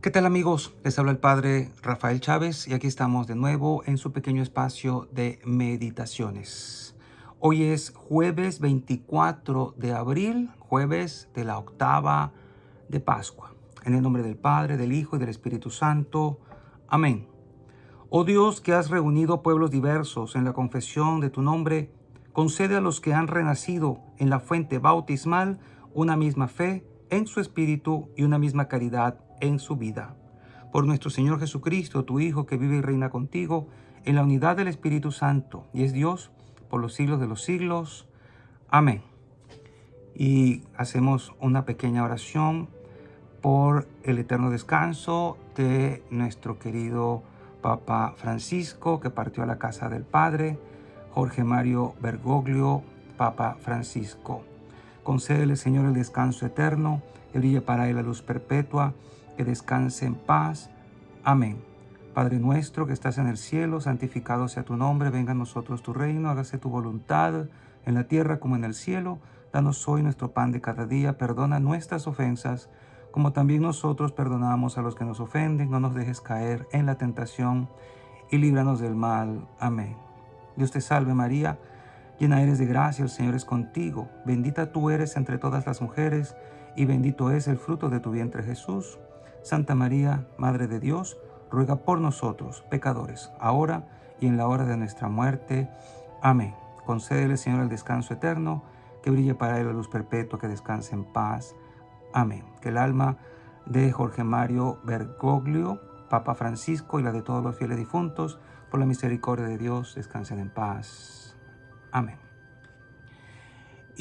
¿Qué tal amigos? Les habla el Padre Rafael Chávez y aquí estamos de nuevo en su pequeño espacio de meditaciones. Hoy es jueves 24 de abril, jueves de la octava de Pascua. En el nombre del Padre, del Hijo y del Espíritu Santo. Amén. Oh Dios, que has reunido pueblos diversos en la confesión de tu nombre, concede a los que han renacido en la fuente bautismal una misma fe en su espíritu y una misma caridad en su vida. Por nuestro Señor Jesucristo, tu Hijo, que vive y reina contigo en la unidad del Espíritu Santo y es Dios por los siglos de los siglos. Amén. Y hacemos una pequeña oración por el eterno descanso de nuestro querido Papa Francisco, que partió a la casa del Padre, Jorge Mario Bergoglio, Papa Francisco. Concédele, Señor, el descanso eterno, que brille para él la luz perpetua, que descanse en paz. Amén. Padre nuestro que estás en el cielo, santificado sea tu nombre, venga a nosotros tu reino, hágase tu voluntad, en la tierra como en el cielo. Danos hoy nuestro pan de cada día, perdona nuestras ofensas, como también nosotros perdonamos a los que nos ofenden. No nos dejes caer en la tentación y líbranos del mal. Amén. Dios te salve María, llena eres de gracia, el Señor es contigo. Bendita tú eres entre todas las mujeres, y bendito es el fruto de tu vientre Jesús. Santa María, Madre de Dios, ruega por nosotros, pecadores, ahora y en la hora de nuestra muerte. Amén. Concédele, Señor, el descanso eterno, que brille para él la luz perpetua, que descanse en paz. Amén. Que el alma de Jorge Mario Bergoglio, Papa Francisco, y la de todos los fieles difuntos, por la misericordia de Dios, descansen en paz. Amén.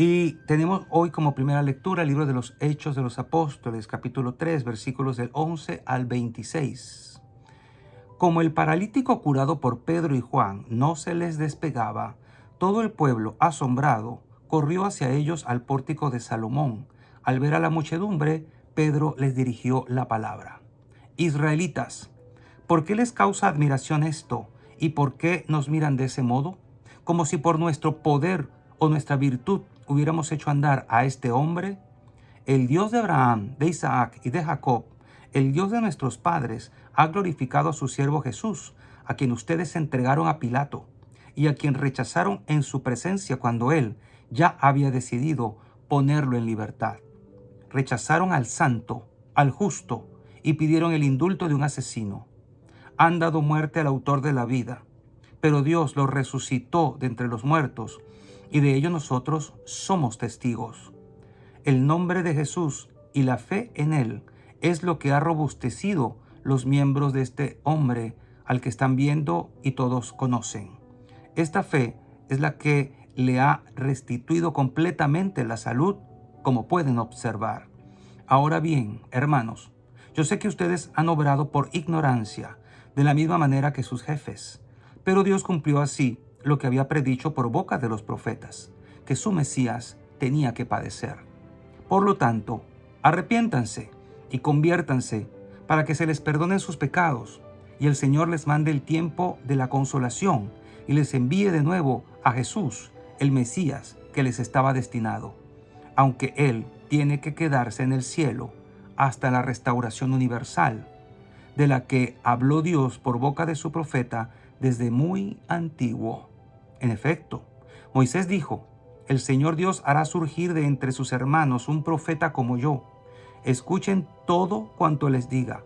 Y tenemos hoy como primera lectura el libro de los Hechos de los Apóstoles, capítulo 3, versículos del 11 al 26. Como el paralítico curado por Pedro y Juan no se les despegaba, todo el pueblo, asombrado, corrió hacia ellos al pórtico de Salomón. Al ver a la muchedumbre, Pedro les dirigió la palabra. Israelitas, ¿por qué les causa admiración esto? ¿Y por qué nos miran de ese modo? Como si por nuestro poder o nuestra virtud hubiéramos hecho andar a este hombre. El Dios de Abraham, de Isaac y de Jacob, el Dios de nuestros padres, ha glorificado a su siervo Jesús, a quien ustedes entregaron a Pilato y a quien rechazaron en su presencia cuando él ya había decidido ponerlo en libertad. Rechazaron al santo, al justo, y pidieron el indulto de un asesino. Han dado muerte al autor de la vida, pero Dios lo resucitó de entre los muertos, y de ello nosotros somos testigos. El nombre de Jesús y la fe en él es lo que ha robustecido los miembros de este hombre al que están viendo y todos conocen. Esta fe es la que le ha restituido completamente la salud, como pueden observar. Ahora bien, hermanos, yo sé que ustedes han obrado por ignorancia, de la misma manera que sus jefes, pero Dios cumplió así lo que había predicho por boca de los profetas, que su Mesías tenía que padecer. Por lo tanto, arrepiéntanse y conviértanse para que se les perdonen sus pecados y el Señor les mande el tiempo de la consolación y les envíe de nuevo a Jesús, el Mesías que les estaba destinado, aunque Él tiene que quedarse en el cielo hasta la restauración universal, de la que habló Dios por boca de su profeta desde muy antiguo. En efecto, Moisés dijo: el Señor Dios hará surgir de entre sus hermanos un profeta como yo. Escuchen todo cuanto les diga.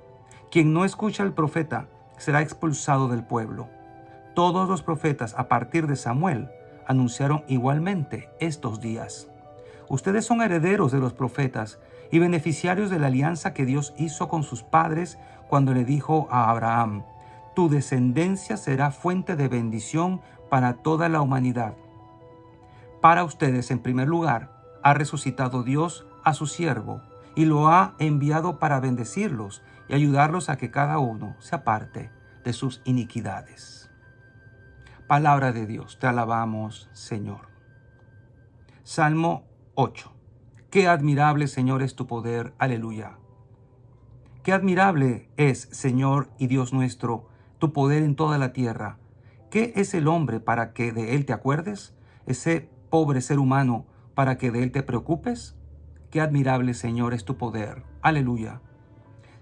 Quien no escucha al profeta será expulsado del pueblo. Todos los profetas a partir de Samuel anunciaron igualmente estos días. Ustedes son herederos de los profetas y beneficiarios de la alianza que Dios hizo con sus padres cuando le dijo a Abraham: tu descendencia será fuente de bendición para toda la humanidad. Para ustedes, en primer lugar, ha resucitado Dios a su siervo y lo ha enviado para bendecirlos y ayudarlos a que cada uno se aparte de sus iniquidades. Palabra de Dios, te alabamos, Señor. Salmo 8. Qué admirable, Señor, es tu poder. Aleluya. Qué admirable es, Señor y Dios nuestro, tu poder en toda la tierra. ¿Qué es el hombre para que de él te acuerdes? Ese pobre ser humano para que de él te preocupes. Qué admirable, Señor, es tu poder. Aleluya.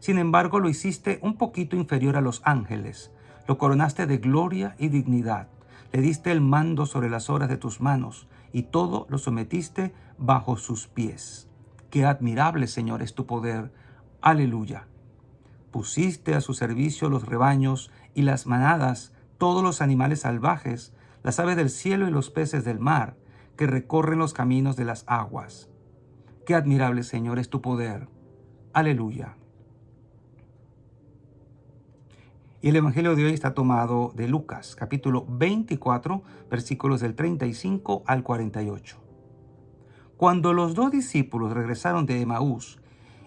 Sin embargo, lo hiciste un poquito inferior a los ángeles. Lo coronaste de gloria y dignidad. Le diste el mando sobre las obras de tus manos y todo lo sometiste bajo sus pies. Qué admirable, Señor, es tu poder. Aleluya. Pusiste a su servicio los rebaños y las manadas, todos los animales salvajes, las aves del cielo y los peces del mar, que recorren los caminos de las aguas. Qué admirable, Señor, es tu poder. Aleluya. Y el Evangelio de hoy está tomado de Lucas, capítulo 24, versículos del 35 al 48. Cuando los 2 discípulos regresaron de Emaús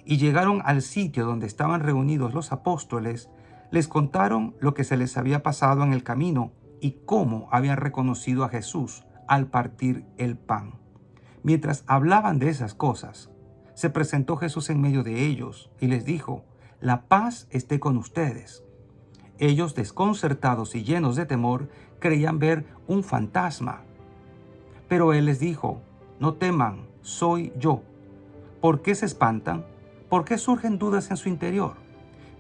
y llegaron al sitio donde estaban reunidos los apóstoles, les contaron lo que se les había pasado en el camino y cómo habían reconocido a Jesús al partir el pan. Mientras hablaban de esas cosas, se presentó Jesús en medio de ellos y les dijo: «La paz esté con ustedes». Ellos, desconcertados y llenos de temor, creían ver un fantasma. Pero él les dijo: «No teman, soy yo». ¿Por qué se espantan? ¿Por qué surgen dudas en su interior?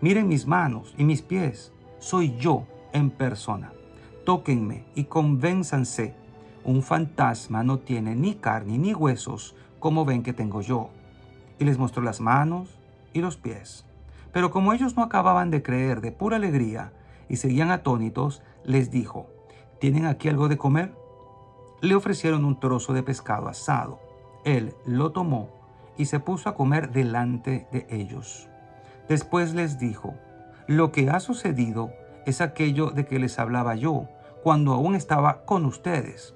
Miren mis manos y mis pies. Soy yo en persona. Tóquenme y convénzanse. Un fantasma no tiene ni carne ni huesos, como ven que tengo yo. Y les mostró las manos y los pies. Pero como ellos no acababan de creer de pura alegría y seguían atónitos, les dijo: ¿tienen aquí algo de comer? Le ofrecieron un trozo de pescado asado. Él lo tomó y se puso a comer delante de ellos. Después les dijo: lo que ha sucedido es aquello de que les hablaba yo cuando aún estaba con ustedes,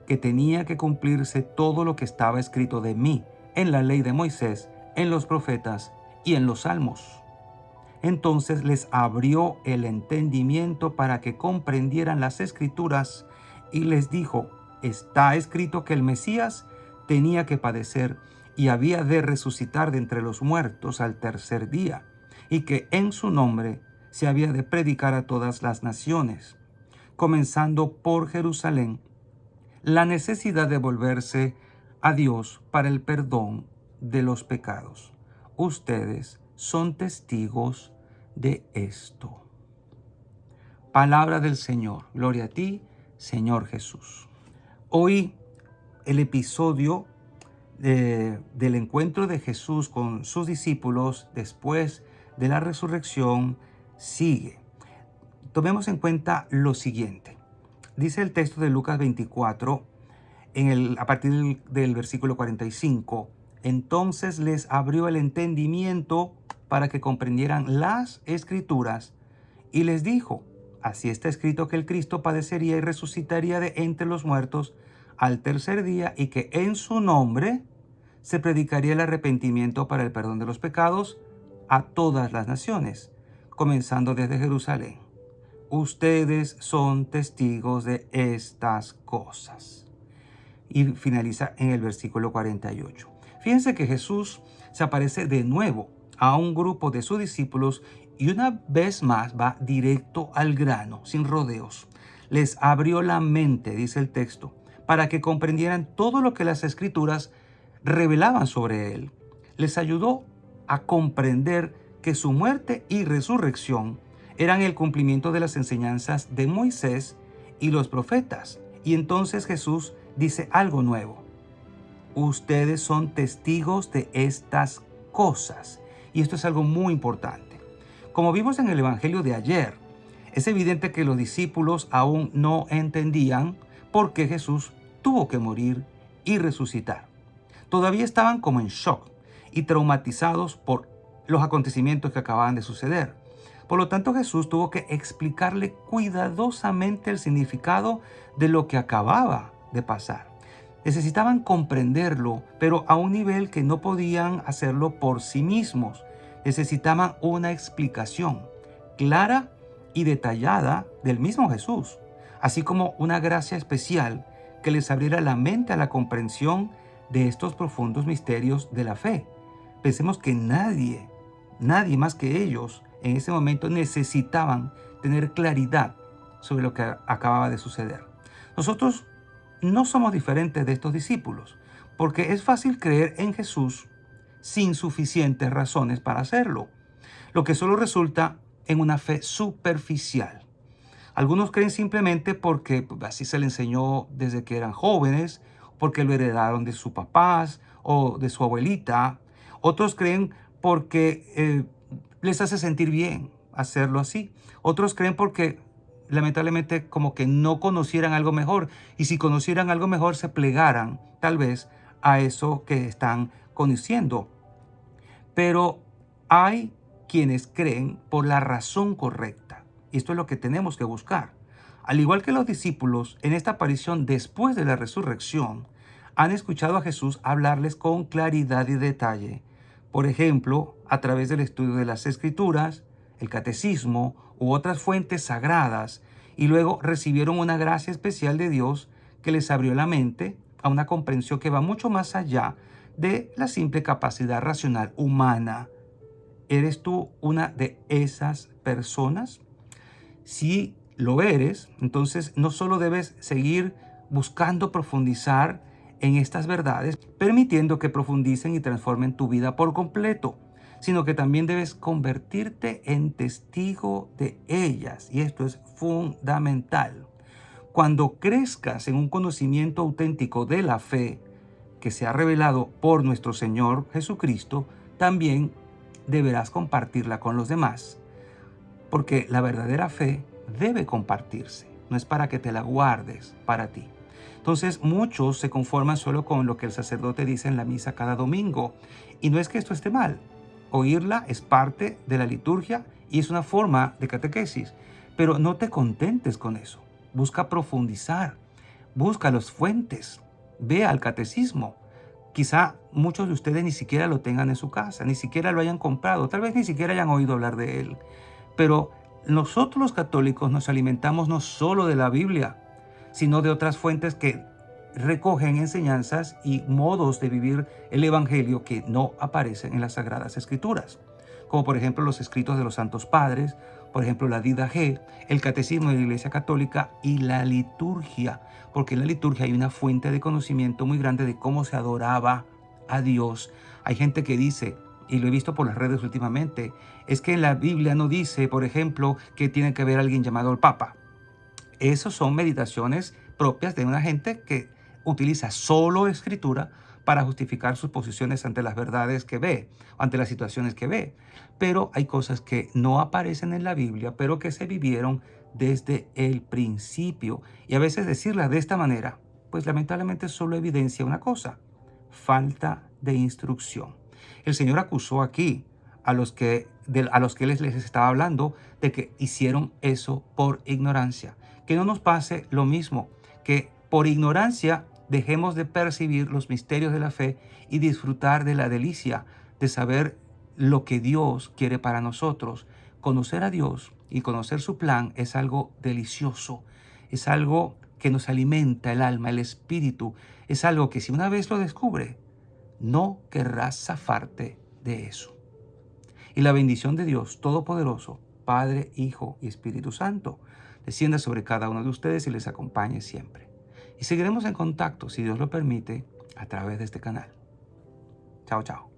que tenía que cumplirse todo lo que estaba escrito de mí en la ley de Moisés, en los profetas y en los salmos. Entonces les abrió el entendimiento para que comprendieran las Escrituras y les dijo: está escrito que el Mesías tenía que padecer y había de resucitar de entre los muertos al tercer día, y que en su nombre se había de predicar a todas las naciones, comenzando por Jerusalén, la necesidad de volverse a Dios para el perdón de los pecados. Ustedes son testigos de esto. Palabra del Señor. Gloria a ti, Señor Jesús. Hoy el episodio del encuentro de Jesús con sus discípulos después de la resurrección sigue. Tomemos en cuenta lo siguiente. Dice el texto de Lucas 24, a partir del versículo 45, entonces les abrió el entendimiento para que comprendieran las Escrituras y les dijo: así está escrito que el Cristo padecería y resucitaría de entre los muertos al tercer día, y que en su nombre se predicaría el arrepentimiento para el perdón de los pecados a todas las naciones, comenzando desde Jerusalén. Ustedes son testigos de estas cosas. Y finaliza en el versículo 48. Fíjense que Jesús se aparece de nuevo a un grupo de sus discípulos y una vez más va directo al grano, sin rodeos. Les abrió la mente, dice el texto, para que comprendieran todo lo que las Escrituras revelaban sobre él. Les ayudó a comprender que su muerte y resurrección eran el cumplimiento de las enseñanzas de Moisés y los profetas. Y entonces Jesús dice algo nuevo: ustedes son testigos de estas cosas. Y esto es algo muy importante. Como vimos en el Evangelio de ayer, es evidente que los discípulos aún no entendían por qué Jesús tuvo que morir y resucitar. Todavía estaban como en shock y traumatizados por los acontecimientos que acababan de suceder. Por lo tanto, Jesús tuvo que explicarle cuidadosamente el significado de lo que acababa de pasar. Necesitaban comprenderlo, pero a un nivel que no podían hacerlo por sí mismos. Necesitaban una explicación clara y detallada del mismo Jesús, así como una gracia especial que les abriera la mente a la comprensión de estos profundos misterios de la fe. Pensemos que nadie más que ellos en ese momento necesitaban tener claridad sobre lo que acababa de suceder. Nosotros no somos diferentes de estos discípulos, porque es fácil creer en Jesús sin suficientes razones para hacerlo. lo que solo resulta en una fe superficial. Algunos creen simplemente porque así se les enseñó desde que eran jóvenes, porque lo heredaron de sus papás o de su abuelita. Otros creen porque les hace sentir bien hacerlo así. Otros creen porque lamentablemente como que no conocieran algo mejor, y si conocieran algo mejor se plegaran tal vez a eso que están conociendo. Pero hay quienes creen por la razón correcta. Y esto es lo que tenemos que buscar. Al igual que los discípulos, en esta aparición después de la resurrección, han escuchado a Jesús hablarles con claridad y detalle. Por ejemplo, a través del estudio de las Escrituras, el catecismo u otras fuentes sagradas, y luego recibieron una gracia especial de Dios que les abrió la mente a una comprensión que va mucho más allá de la simple capacidad racional humana. ¿Eres tú una de esas personas? Si lo eres, entonces no solo debes seguir buscando profundizar en estas verdades, permitiendo que profundicen y transformen tu vida por completo, sino que también debes convertirte en testigo de ellas. Y esto es fundamental. Cuando crezcas en un conocimiento auténtico de la fe que se ha revelado por nuestro Señor Jesucristo, también deberás compartirla con los demás, porque la verdadera fe debe compartirse, no es para que te la guardes para ti. Entonces muchos se conforman solo con lo que el sacerdote dice en la misa cada domingo, y no es que esto esté mal. Oírla es parte de la liturgia y es una forma de catequesis, pero no te contentes con eso. Busca profundizar, busca las fuentes, ve al catecismo. Quizá muchos de ustedes ni siquiera lo tengan en su casa, ni siquiera lo hayan comprado, tal vez ni siquiera hayan oído hablar de él. Pero nosotros los católicos nos alimentamos no solo de la Biblia, sino de otras fuentes que recogen enseñanzas y modos de vivir el Evangelio que no aparecen en las Sagradas Escrituras, como por ejemplo los escritos de los Santos Padres, por ejemplo la Didache, el Catecismo de la Iglesia Católica y la liturgia, porque en la liturgia hay una fuente de conocimiento muy grande de cómo se adoraba a Dios. Hay gente que dice, y lo he visto por las redes últimamente, es que en la Biblia no dice, por ejemplo, que tiene que haber alguien llamado el Papa. Esas son meditaciones propias de una gente que utiliza solo escritura para justificar sus posiciones ante las verdades que ve, ante las situaciones que ve. Pero hay cosas que no aparecen en la Biblia, pero que se vivieron desde el principio. Y a veces decirlas de esta manera, pues lamentablemente solo evidencia una cosa: falta de instrucción. El Señor acusó aquí a los que les estaba hablando de que hicieron eso por ignorancia. Que no nos pase lo mismo, que por ignorancia dejemos de percibir los misterios de la fe y disfrutar de la delicia de saber lo que Dios quiere para nosotros. Conocer a Dios y conocer su plan es algo delicioso, es algo que nos alimenta el alma, el espíritu, es algo que si una vez lo descubre, no querrás zafarte de eso. Y la bendición de Dios Todopoderoso, Padre, Hijo y Espíritu Santo, descienda sobre cada uno de ustedes y les acompañe siempre. Y seguiremos en contacto, si Dios lo permite, a través de este canal. Chao, chao.